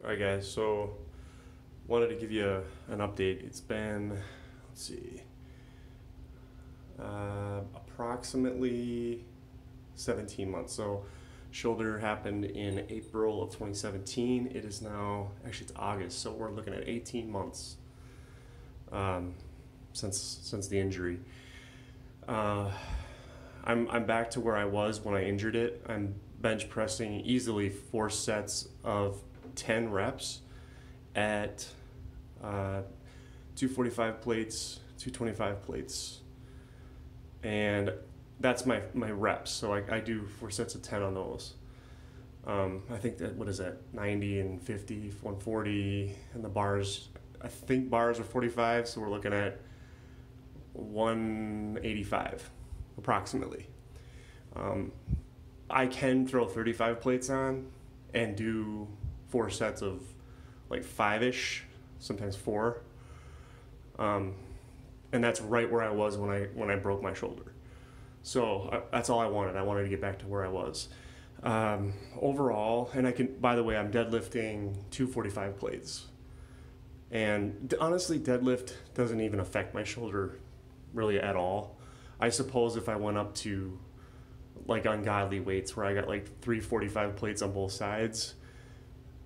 Alright guys, so wanted to give you an update. It's been, let's see, approximately 17 months. So shoulder happened in April of 2017. It is now, actually it's August, so we're looking at 18 months since the injury. I'm back to where I was when I injured it. I'm bench pressing easily 4 sets of 10 reps at 245 plates, 225 plates, and that's my reps. So I do 4 sets of 10 on those. I think that, what is that, 90 and 50, 140, and the bars, I think bars are 45, so we're looking at 185 approximately. I can throw 35 plates on and do 4 sets of like 5-ish, sometimes 4. And that's right where I was when I broke my shoulder. So that's all I wanted. I wanted to get back to where I was. Overall, and I can, by the way, I'm deadlifting 245 plates. And honestly, deadlift doesn't even affect my shoulder really at all. I suppose if I went up to like ungodly weights where I got like 345 plates on both sides,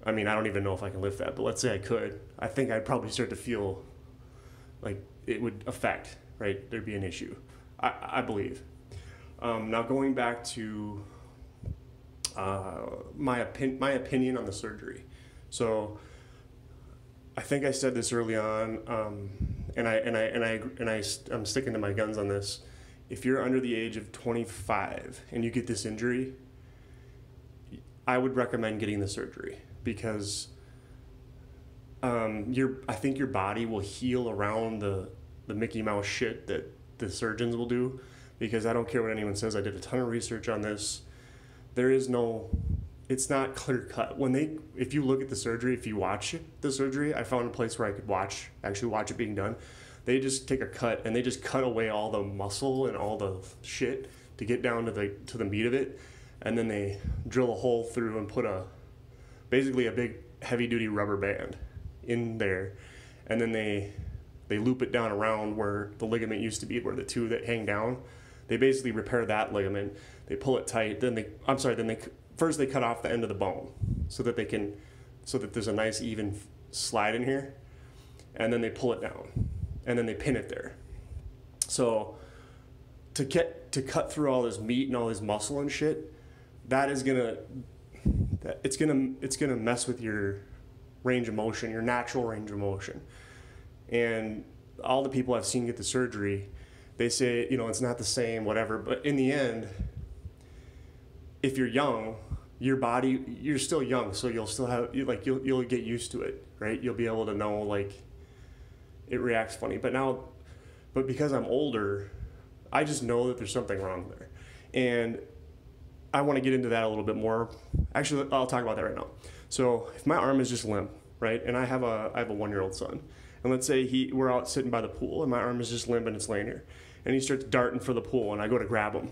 I mean, I don't even know if I can lift that, but let's say I could, I think I'd probably start to feel like it would affect, right? There'd be an issue, I believe. Now going back to my opinion on the surgery. So I think I said this early on, I'm sticking to my guns on this. If you're under the age of 25 and you get this injury, I would recommend getting the surgery because I think your body will heal around the Mickey Mouse shit that the surgeons will do, because I don't care what anyone says. I did a ton of research on this. It's not clear cut. If you look at the surgery, if you watch the surgery, I found a place where I could actually watch it being done. They just take a cut and they just cut away all the muscle and all the shit to get down to the meat of it, and then they drill a hole through and put basically a big heavy duty rubber band in there, and then they loop it down around where the ligament used to be, where the two that hang down. They basically repair that ligament. They pull it tight. First they cut off the end of the bone so that there's a nice even slide in here, and then they pull it down, and then they pin it there. So to cut through all this meat and all this muscle and shit, it's gonna mess with your range of motion, your natural range of motion. And all the people I've seen get the surgery, they say, it's not the same, whatever. But in the end, if you're young, you're still young, so you'll still have, you'll get used to it, right? You'll be able to know, like, it reacts funny. But because I'm older, I just know that there's something wrong there. And I want to get into that a little bit more. Actually, I'll talk about that right now. So if my arm is just limp, right, and I have a 1-year-old son, and let's say we're out sitting by the pool, and my arm is just limp and it's laying here, and he starts darting for the pool, and I go to grab him.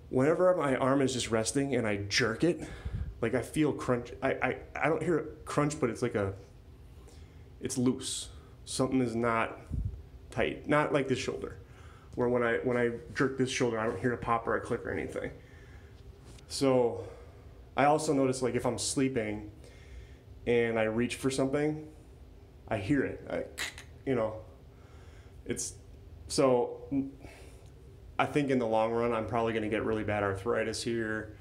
Whenever my arm is just resting and I jerk it, like I feel crunch. I don't hear a crunch, but it's loose. Something is not tight. Not like this shoulder, where when I jerk this shoulder, I don't hear a pop or a click or anything. So I also notice, like, if I'm sleeping and I reach for something, I hear it. So I think in the long run, I'm probably going to get really bad arthritis here.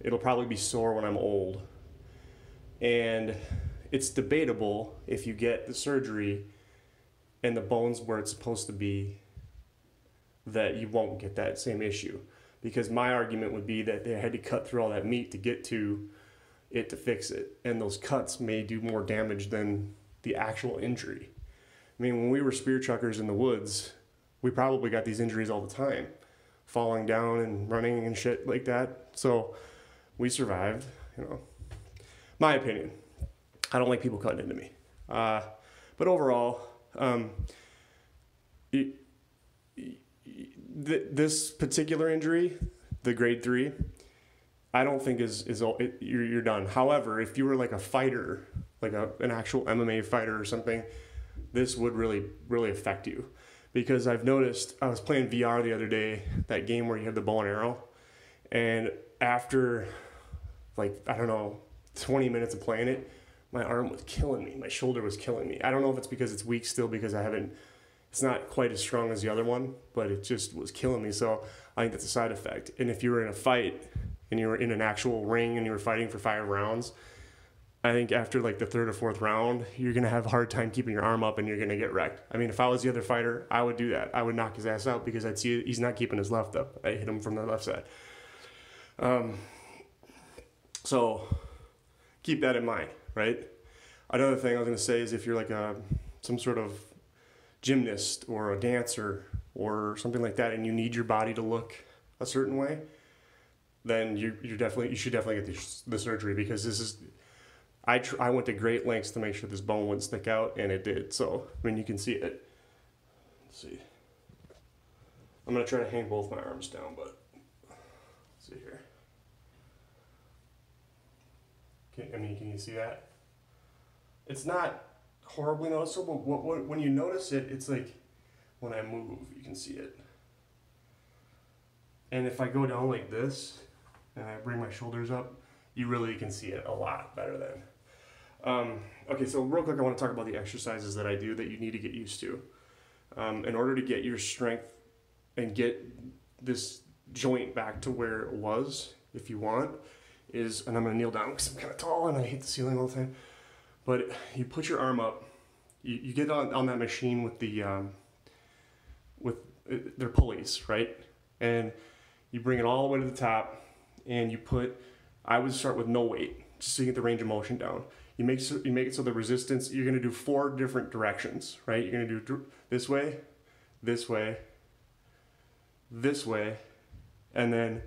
It'll probably be sore when I'm old. And it's debatable if you get the surgery and the bone's where it's supposed to be, that you won't get that same issue. Because my argument would be that they had to cut through all that meat to get to it to fix it. And those cuts may do more damage than the actual injury. I mean, when we were spear chuckers in the woods, we probably got these injuries all the time, falling down and running and shit like that. So we survived, My opinion. I don't like people cutting into me. But overall, this particular injury, the grade 3, I don't think you're done. However, if you were like a fighter, like an actual MMA fighter or something, this would really affect you. Because I've noticed, I was playing VR the other day, that game where you have the bow and arrow, and after like, I don't know, 20 minutes of playing it, my arm was killing me. My shoulder was killing me. I don't know if it's because it's weak still, because it's not quite as strong as the other one, but it just was killing me. So I think that's a side effect. And if you were in a fight and you were in an actual ring and you were fighting for 5 rounds, I think after like the 3rd or 4th round, you're going to have a hard time keeping your arm up and you're going to get wrecked. I mean, if I was the other fighter, I would do that. I would knock his ass out because I'd see he's not keeping his left up. I hit him from the left side. So keep that in mind, right? Another thing I was going to say is if you're like some sort of gymnast or a dancer or something like that, and you need your body to look a certain way, then you should definitely get the surgery, because this is, I went to great lengths to make sure this bone wouldn't stick out, and it did. So, I mean, you can see it. Let's see. I'm going to try to hang both my arms down, but let's see here. Can you see that? It's not horribly noticeable, but when you notice it, it's like when I move, you can see it. And if I go down like this, and I bring my shoulders up, you really can see it a lot better then. Okay, so real quick, I want to talk about the exercises that I do that you need to get used to. In order to get your strength and get this joint back to where it was, if you want, and I'm going to kneel down because I'm kind of tall and I hate the ceiling all the time, but you put your arm up, you get on that machine with their pulleys, right? And you bring it all the way to the top, and I would start with no weight, just so you get the range of motion down. You make it so the resistance, you're going to do 4 different directions, right? You're going to do this way, this way, this way, and then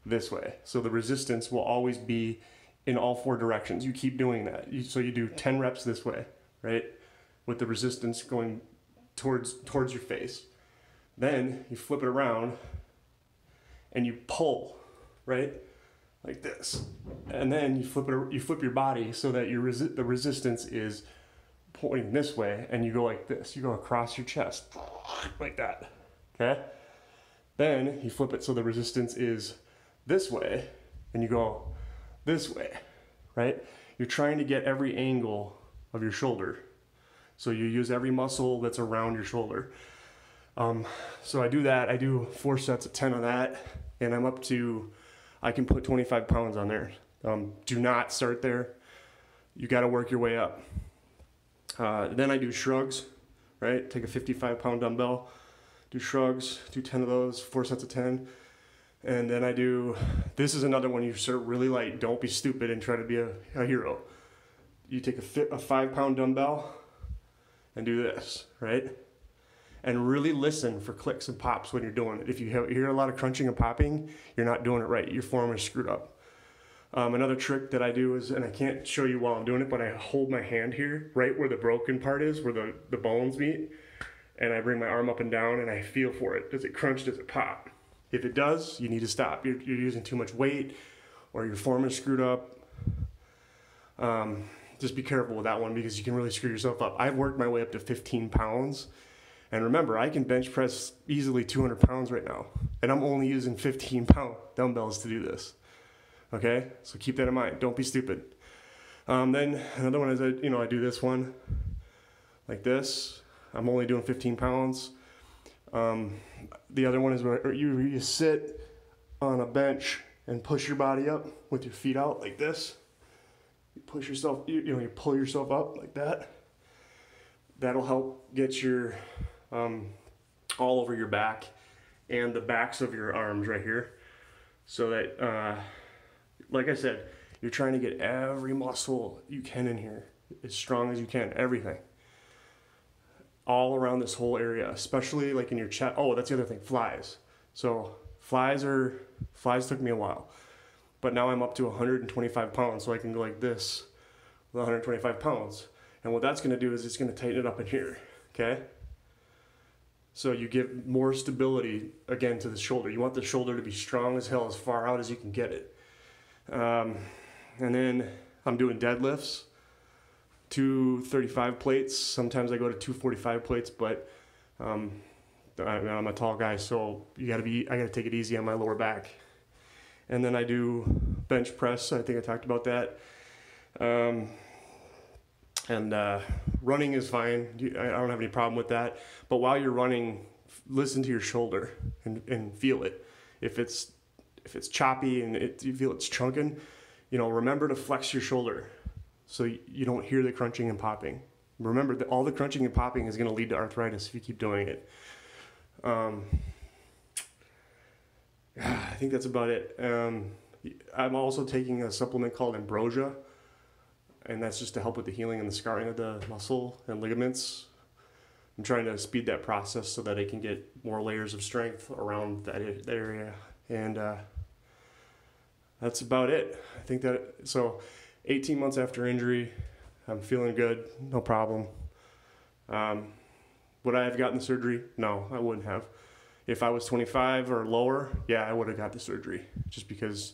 this way. So the resistance will always be in all 4 directions. You keep doing that. So you do 10 reps this way, right? With the resistance going towards your face. Then you flip it around and you pull, right? Like this. And then you flip your body so that the resistance is pointing this way, and you go like this. You go across your chest like that. Okay? Then you flip it so the resistance is this way, and you go this way, right? You're trying to get every angle of your shoulder. So you use every muscle that's around your shoulder. So I do that. I do 4 sets of 10 of that, and I'm up to, I can put 25 pounds on there. Do not start there. You got to work your way up. Then I do shrugs, right? Take a 55-pound dumbbell, do shrugs, do 10 of those, 4 sets of 10. And then this is another one you start really light. Don't be stupid and try to be a hero. You take a 5-pound dumbbell and do this, right? And really listen for clicks and pops when you're doing it. If you hear a lot of crunching and popping, you're not doing it right. Your form is screwed up. Another trick that I do is, and I can't show you while I'm doing it, but I hold my hand here, right where the broken part is, where the bones meet, and I bring my arm up and down and I feel for it. Does it crunch? Does it pop? If it does, you need to stop. You're using too much weight, or your form is screwed up. Just be careful with that one, because you can really screw yourself up. I've worked my way up to 15 pounds. And remember, I can bench press easily 200 pounds right now. And I'm only using 15-pound dumbbells to do this. Okay? So keep that in mind. Don't be stupid. Then another one is, I do this one like this. I'm only doing 15 pounds. The other one is where you sit on a bench and push your body up with your feet out like this. You push yourself, you pull yourself up like that. That'll help get your all over your back and the backs of your arms right here, so that like I said, you're trying to get every muscle you can in here as strong as you can, everything all around this whole area, especially like in your chest. Oh, that's the other thing, flies. So flies took me a while, but now I'm up to 125 pounds, so I can go like this with 125 pounds. And what that's going to do is it's going to tighten it up in here, okay? So you give more stability, again, to the shoulder. You want the shoulder to be strong as hell, as far out as you can get it. And then I'm doing deadlifts, 235 plates. Sometimes I go to 245 plates, but I'm a tall guy, so I gotta take it easy on my lower back. And then I do bench press. I think I talked about that. Running is fine. I don't have any problem with that. But while you're running, listen to your shoulder and feel it. If it's choppy and you feel it's chunking, remember to flex your shoulder so you don't hear the crunching and popping. Remember that all the crunching and popping is going to lead to arthritis if you keep doing it. I think that's about it. I'm also taking a supplement called Ambrosia, and that's just to help with the healing and the scarring of the muscle and ligaments. I'm trying to speed that process so that I can get more layers of strength around that area. And that's about it. I think so 18 months after injury, I'm feeling good, no problem. Would I have gotten the surgery? No, I wouldn't have. If I was 25 or lower, yeah, I would have got the surgery, just because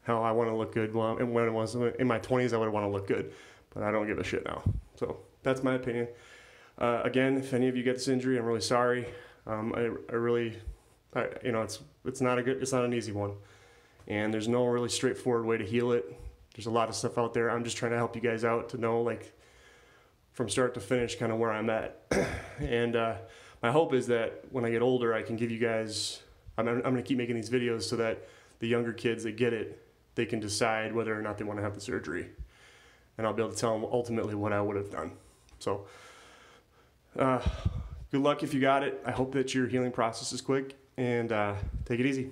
hell, I want to look good. Well, and when I was in my 20s, I would want to look good, but I don't give a shit now. So that's my opinion. Again, if any of you get this injury, I'm really sorry. It's not an easy one, and there's no really straightforward way to heal it. There's a lot of stuff out there. I'm just trying to help you guys out to know, like, from start to finish, kind of where I'm at. And my hope is that when I get older, I can give you guys. I'm going to keep making these videos so that the younger kids that get it, they can decide whether or not they want to have the surgery, and I'll be able to tell them ultimately what I would have done. So, good luck if you got it. I hope that your healing process is quick, and take it easy.